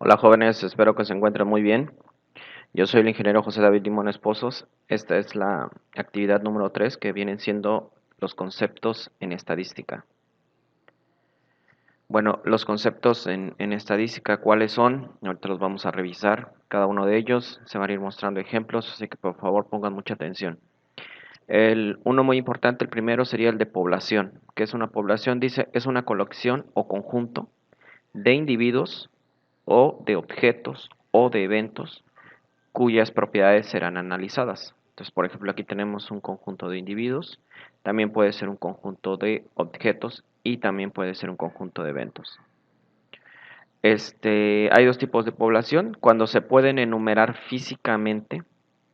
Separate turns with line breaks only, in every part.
Hola jóvenes, espero que se encuentren muy bien. Yo soy el ingeniero José David Limón Esposos. Esta es la actividad número 3 que vienen siendo los conceptos en estadística. Bueno, los conceptos en estadística, ¿cuáles son? Ahorita los vamos a revisar. Cada uno de ellos se van a ir mostrando ejemplos, así que por favor pongan mucha atención. Uno muy importante, el primero sería el de población. ¿Qué es una población? Dice, es una colección o conjunto de individuos o de objetos o de eventos cuyas propiedades serán analizadas. Entonces, por ejemplo, aquí tenemos un conjunto de individuos, también puede ser un conjunto de objetos y también puede ser un conjunto de eventos. Hay dos tipos de población. Cuando se pueden enumerar físicamente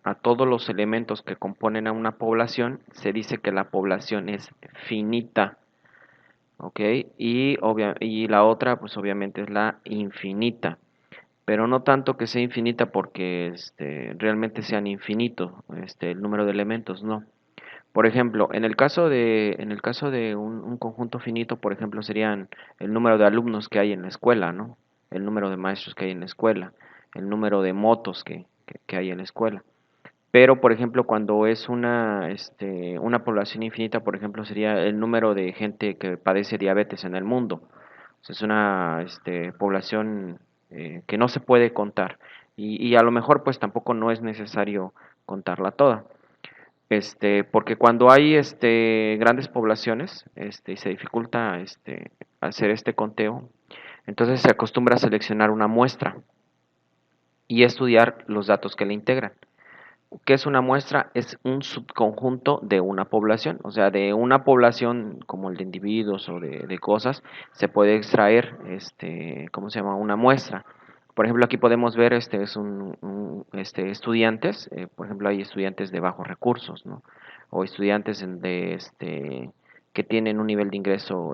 a todos los elementos que componen a una población, se dice que la población es finita, ¿ok? Y la otra, pues obviamente es la infinita, pero no tanto que sea infinita porque realmente sean infinitos el número de elementos, no. Por ejemplo, en el caso de un conjunto finito, por ejemplo, serían el número de alumnos que hay en la escuela, ¿no? El número de maestros que hay en la escuela, el número de motos que hay en la escuela. Pero, por ejemplo, cuando es una población infinita, por ejemplo, sería el número de gente que padece diabetes en el mundo. O sea, es una población que no se puede contar. Y a lo mejor, pues tampoco no es necesario contarla toda. Porque cuando hay grandes poblaciones y se dificulta hacer este conteo, entonces se acostumbra a seleccionar una muestra y estudiar los datos que le integran. ¿Qué es una muestra? Es un subconjunto de una población, o sea, de una población como el de individuos o de cosas, se puede extraer, ¿cómo se llama? Una muestra. Por ejemplo, aquí podemos ver, estudiantes, por ejemplo, hay estudiantes de bajos recursos, ¿no? O estudiantes que tienen un nivel de ingreso,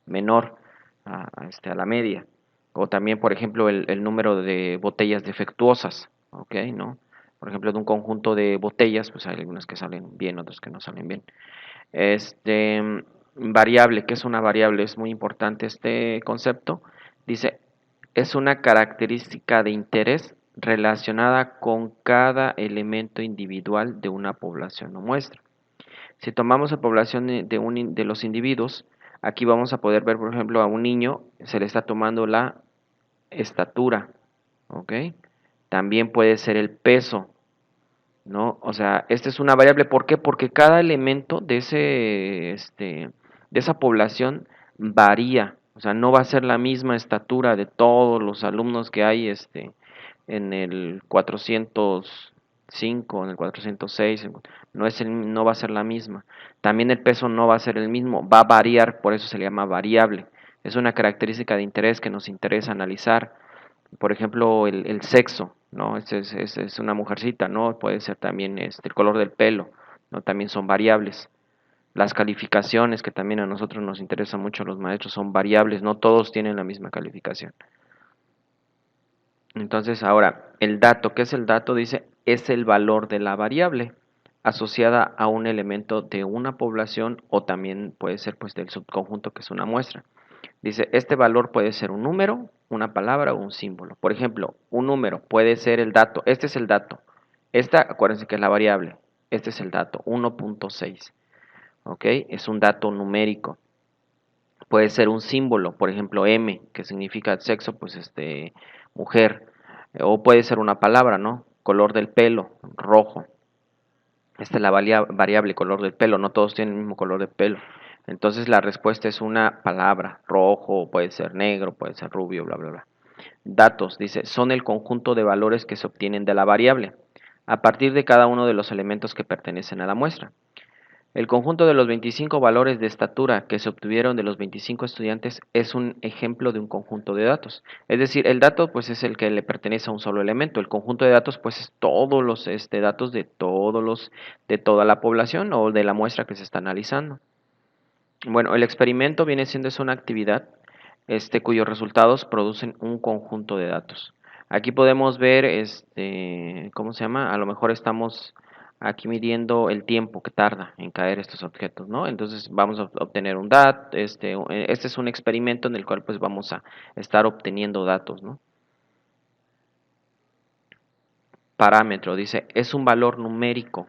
menor a la media. O también, por ejemplo, el número de botellas defectuosas, ¿ok? ¿No? Por ejemplo, de un conjunto de botellas, pues hay algunas que salen bien, otras que no salen bien. Este, Variable, ¿qué es una variable? Es muy importante este concepto. Dice, es una característica de interés relacionada con cada elemento individual de una población o muestra. Si tomamos la población de los individuos, aquí vamos a poder ver, por ejemplo, a un niño, se le está tomando la estatura, ¿ok? También puede ser el peso, ¿no? O sea, esta es una variable, ¿por qué? Porque cada elemento de esa población varía, o sea, no va a ser la misma estatura de todos los alumnos que hay, en el 405, en el 406, no va a ser la misma. También el peso no va a ser el mismo, va a variar, por eso se le llama variable. Es una característica de interés que nos interesa analizar. Por ejemplo, el sexo, ¿no? Es una mujercita, ¿no? Puede ser también el color del pelo, ¿no? También son variables. Las calificaciones, que también a nosotros nos interesan mucho los maestros, son variables, no todos tienen la misma calificación. Entonces, ahora, el dato, ¿qué es el dato? Dice, es el valor de la variable asociada a un elemento de una población o también puede ser pues del subconjunto que es una muestra. Dice, este valor puede ser un número, una palabra o un símbolo. Por ejemplo, un número puede ser el dato. Este es el dato. Esta, acuérdense que es la variable. Este es el dato, 1.6. ¿Ok? Es un dato numérico. Puede ser un símbolo, por ejemplo, M, que significa sexo, pues mujer. O puede ser una palabra, ¿no? Color del pelo, rojo. Esta es la variable color del pelo, no todos tienen el mismo color de pelo. Entonces la respuesta es una palabra, rojo, puede ser negro, puede ser rubio, bla, bla, bla. Datos, dice, son el conjunto de valores que se obtienen de la variable, a partir de cada uno de los elementos que pertenecen a la muestra. El conjunto de los 25 valores de estatura que se obtuvieron de los 25 estudiantes es un ejemplo de un conjunto de datos. Es decir, el dato pues es el que le pertenece a un solo elemento. El conjunto de datos pues es todos los datos de toda la población o de la muestra que se está analizando. Bueno, el experimento viene siendo es una actividad cuyos resultados producen un conjunto de datos. Aquí podemos ver, ¿cómo se llama? A lo mejor estamos aquí midiendo el tiempo que tarda en caer estos objetos, ¿no? Entonces vamos a obtener un dato, este es un experimento en el cual pues vamos a estar obteniendo datos, ¿no? parámetro, dice, es un valor numérico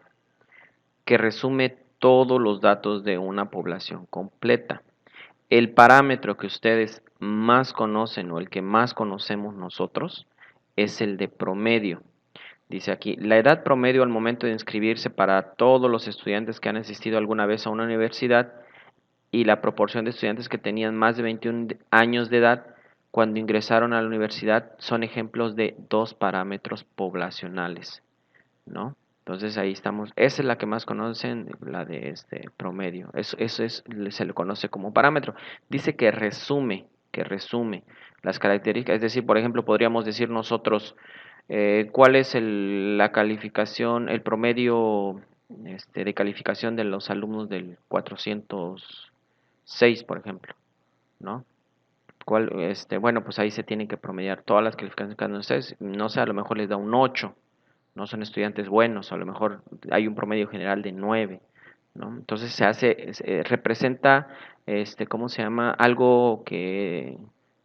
que resume todos los datos de una población completa. El parámetro que ustedes más conocen o el que más conocemos nosotros es el de promedio. Dice aquí, la edad promedio al momento de inscribirse para todos los estudiantes que han asistido alguna vez a una universidad y la proporción de estudiantes que tenían más de 21 años de edad cuando ingresaron a la universidad son ejemplos de dos parámetros poblacionales, ¿no? Entonces ahí estamos, esa es la que más conocen, la de este promedio, eso es, se le conoce como parámetro. Dice que resume las características, es decir, por ejemplo, podríamos decir nosotros, ¿cuál es la calificación, el promedio de calificación de los alumnos del 406, por ejemplo, ¿no? Bueno, pues ahí se tienen que promediar todas las calificaciones que dan ustedes. No sé, a lo mejor les da un 8, no son estudiantes buenos, a lo mejor hay un promedio general de 9, ¿no? Entonces representa, ¿cómo se llama? Algo que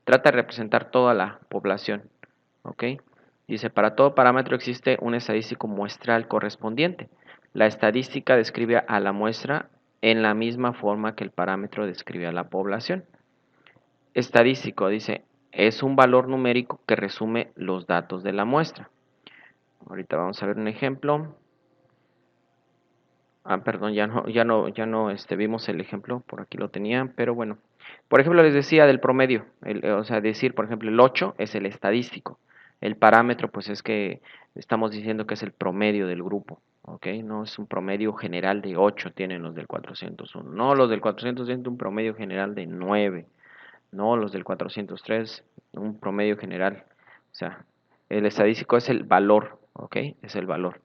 trata de representar toda la población, ¿ok? Dice, para todo parámetro existe un estadístico muestral correspondiente. La estadística describe a la muestra en la misma forma que el parámetro describe a la población. Estadístico, dice, es un valor numérico que resume los datos de la muestra. Ahorita vamos a ver un ejemplo. Perdón, vimos el ejemplo, por aquí lo tenía, pero bueno. Por ejemplo, les decía del promedio, o sea, decir, por ejemplo, el 8 es el estadístico. El parámetro, pues es que estamos diciendo que es el promedio del grupo, ¿ok? No es un promedio general de 8, tienen los del 401. No, los del 400 tienen un promedio general de 9. No, los del 403, un promedio general. O sea, el estadístico es el valor, ¿ok? Es el valor.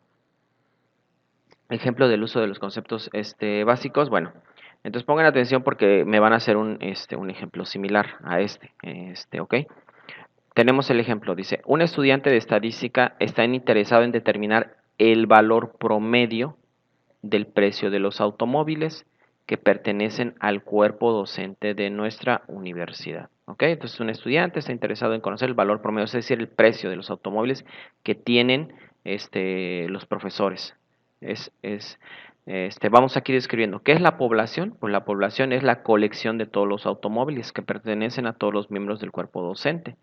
Ejemplo del uso de los conceptos básicos. Bueno, entonces pongan atención porque me van a hacer un ejemplo similar a ¿ok? Tenemos el ejemplo, dice, un estudiante de estadística está interesado en determinar el valor promedio del precio de los automóviles que pertenecen al cuerpo docente de nuestra universidad. ¿Ok? Entonces un estudiante está interesado en conocer el valor promedio, es decir, el precio de los automóviles que tienen los profesores. Vamos aquí describiendo, ¿qué es la población? Pues la población es la colección de todos los automóviles que pertenecen a todos los miembros del cuerpo docente.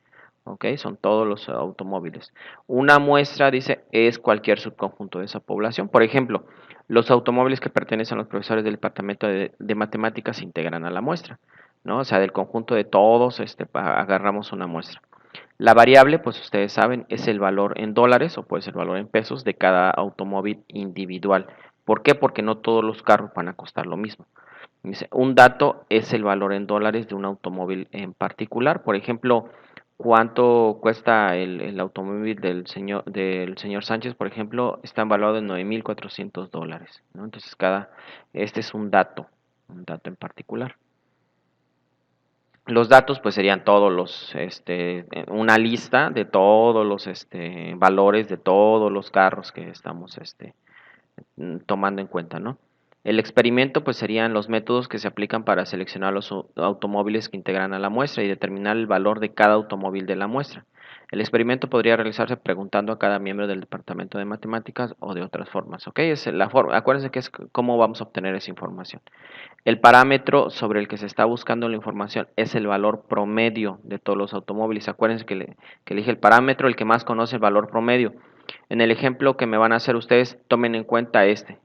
¿Ok? Son todos los automóviles. Una muestra, dice, es cualquier subconjunto de esa población. Por ejemplo, los automóviles que pertenecen a los profesores del departamento de matemáticas se integran a la muestra, ¿no? O sea, del conjunto de todos, agarramos una muestra. La variable, pues ustedes saben, es el valor en dólares o puede ser el valor en pesos de cada automóvil individual. ¿Por qué? Porque no todos los carros van a costar lo mismo. Dice, un dato es el valor en dólares de un automóvil en particular. Por ejemplo, ¿cuánto cuesta el automóvil del señor Sánchez? Por ejemplo, está evaluado en $9,400, ¿no? Entonces, este es un dato en particular. Los datos, pues serían todos una lista de todos los valores de todos los carros que estamos tomando en cuenta, ¿no? El experimento, pues serían los métodos que se aplican para seleccionar los automóviles que integran a la muestra y determinar el valor de cada automóvil de la muestra. El experimento podría realizarse preguntando a cada miembro del departamento de matemáticas o de otras formas, ¿ok? Acuérdense que es cómo vamos a obtener esa información. El parámetro sobre el que se está buscando la información es el valor promedio de todos los automóviles. Acuérdense que le dije el parámetro, el que más conoce el valor promedio. En el ejemplo que me van a hacer ustedes, tomen en cuenta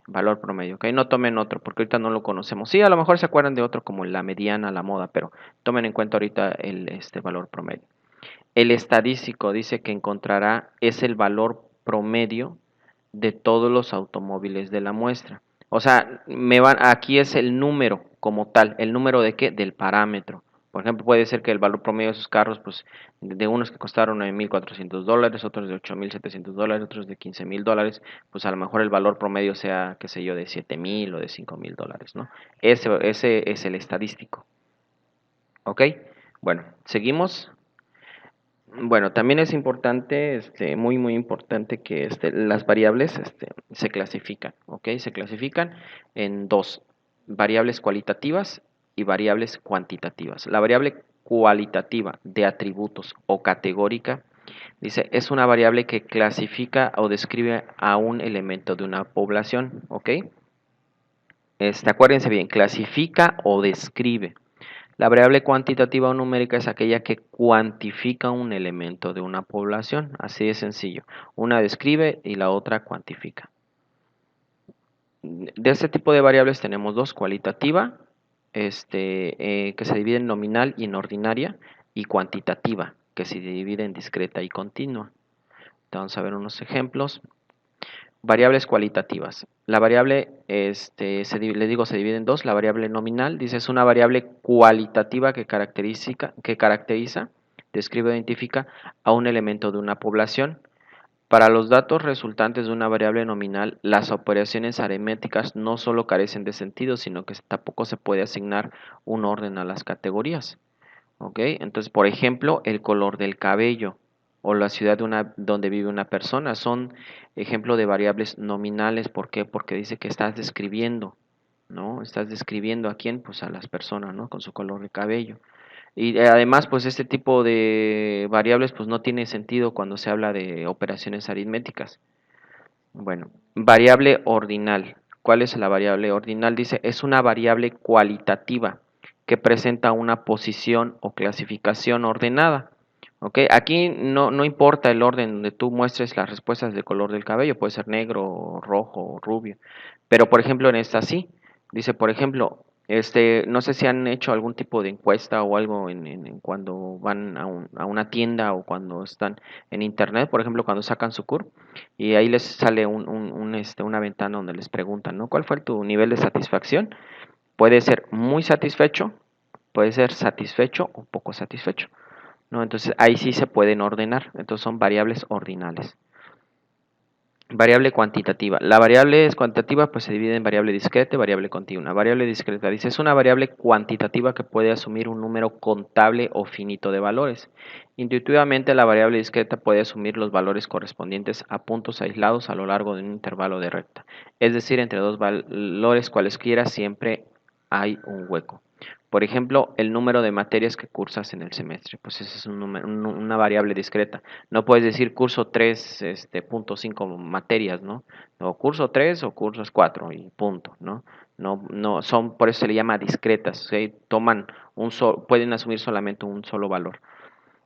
valor promedio, ¿ok? No tomen otro, porque ahorita no lo conocemos. Sí, a lo mejor se acuerdan de otro como la mediana, la moda, pero tomen en cuenta ahorita este valor promedio. El estadístico dice que encontrará es el valor promedio de todos los automóviles de la muestra. O sea, aquí es el número como tal. ¿El número de qué? Del parámetro. Por ejemplo, puede ser que el valor promedio de esos carros, pues, de unos que costaron $9,400, otros de $8,700, otros de $15,000, pues a lo mejor el valor promedio sea, qué sé yo, de $7,000 o de $5,000, ¿no? Ese es el estadístico. ¿Ok? Bueno, seguimos. Bueno, también es importante, muy muy importante que las variables se clasifican, ¿ok? Se clasifican en dos, variables cualitativas y variables cuantitativas. La variable cualitativa de atributos o categórica Dice, es una variable que clasifica o describe a un elemento de una población, ¿ok? Acuérdense bien, clasifica o describe. La variable cuantitativa o numérica es aquella que cuantifica un elemento de una población, así de sencillo. Una describe y la otra cuantifica. De este tipo de variables tenemos dos, cualitativa, que se divide en nominal y en ordinaria, y cuantitativa, que se divide en discreta y continua. Vamos a ver unos ejemplos. Variables cualitativas. La variable, le digo, se divide en dos. La variable nominal, dice, es una variable cualitativa que caracteriza, describe o identifica a un elemento de una población. Para los datos resultantes de una variable nominal, las operaciones aritméticas no solo carecen de sentido, sino que tampoco se puede asignar un orden a las categorías. ¿Ok? Entonces, por ejemplo, el color del cabello o la ciudad donde vive una persona son ejemplo de variables nominales. ¿Por qué? Porque dice que estás describiendo, ¿no? Estás describiendo a quién, pues a las personas, ¿no? Con su color de cabello. Y además, pues este tipo de variables, pues no tiene sentido cuando se habla de operaciones aritméticas. Bueno, variable ordinal. ¿Cuál es la variable ordinal? Dice, es una variable cualitativa que presenta una posición o clasificación ordenada. ¿Ok? Aquí no importa el orden donde tú muestres las respuestas del color del cabello, puede ser negro, rojo, rubio. Pero, por ejemplo, en esta sí. Dice, por ejemplo, no sé si han hecho algún tipo de encuesta o algo en cuando van a una tienda o cuando están en internet, por ejemplo, cuando sacan su CURP y ahí les sale una ventana donde les preguntan, ¿no? ¿Cuál fue tu nivel de satisfacción? Puede ser muy satisfecho, puede ser satisfecho o poco satisfecho, ¿no? Entonces ahí sí se pueden ordenar, entonces son variables ordinales. Variable cuantitativa. La variable es cuantitativa, pues se divide en variable discreta y variable continua. Variable discreta dice, es una variable cuantitativa que puede asumir un número contable o finito de valores. Intuitivamente, la variable discreta puede asumir los valores correspondientes a puntos aislados a lo largo de un intervalo de recta. Es decir, entre dos valores cualesquiera siempre hay un hueco. Por ejemplo, el número de materias que cursas en el semestre, pues esa es una variable discreta. No puedes decir curso 3, punto 5 materias, ¿no? O curso 3 o cursos 4 y punto, ¿no? No, son, por eso se le llama discretas, ¿sí? Pueden asumir solamente un solo valor.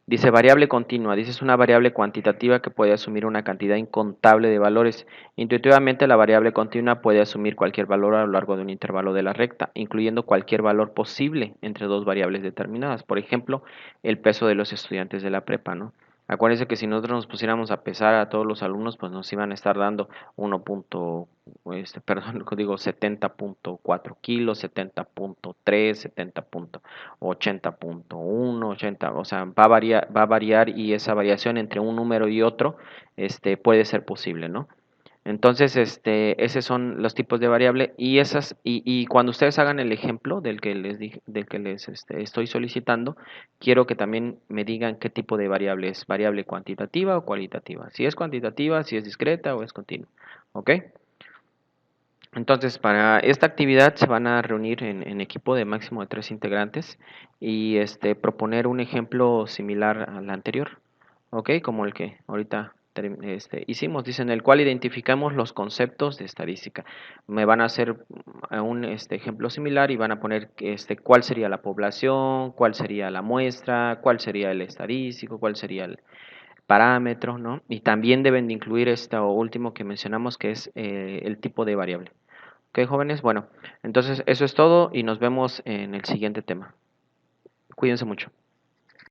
Dice variable continua, dice es una variable cuantitativa que puede asumir una cantidad incontable de valores. Intuitivamente la variable continua puede asumir cualquier valor a lo largo de un intervalo de la recta, incluyendo cualquier valor posible entre dos variables determinadas. Por ejemplo, el peso de los estudiantes de la prepa, ¿no? Acuérdense que si nosotros nos pusiéramos a pesar a todos los alumnos, pues nos iban a estar dando 70.4 kilos, 70.3, 70.80.1, 80, o sea, va a variar y esa variación entre un número y otro, puede ser posible, ¿no? Entonces, esos son los tipos de variable y cuando ustedes hagan el ejemplo del que les dije, del que les estoy solicitando, quiero que también me digan qué tipo de variable es, variable cuantitativa o cualitativa, si es cuantitativa, si es discreta o es continua, ¿ok? Entonces, para esta actividad se van a reunir en equipo de máximo de 3 integrantes y proponer un ejemplo similar al anterior, ¿ok? Como el que ahorita hicimos, dice, en el cual identificamos los conceptos de estadística. Me van a hacer un ejemplo similar y van a poner cuál sería la población, cuál sería la muestra, cuál sería el estadístico, cuál sería el parámetro, ¿no? Y también deben de incluir esto último que mencionamos, que es el tipo de variable. Ok, jóvenes, bueno, entonces eso es todo y nos vemos en el siguiente tema. Cuídense mucho.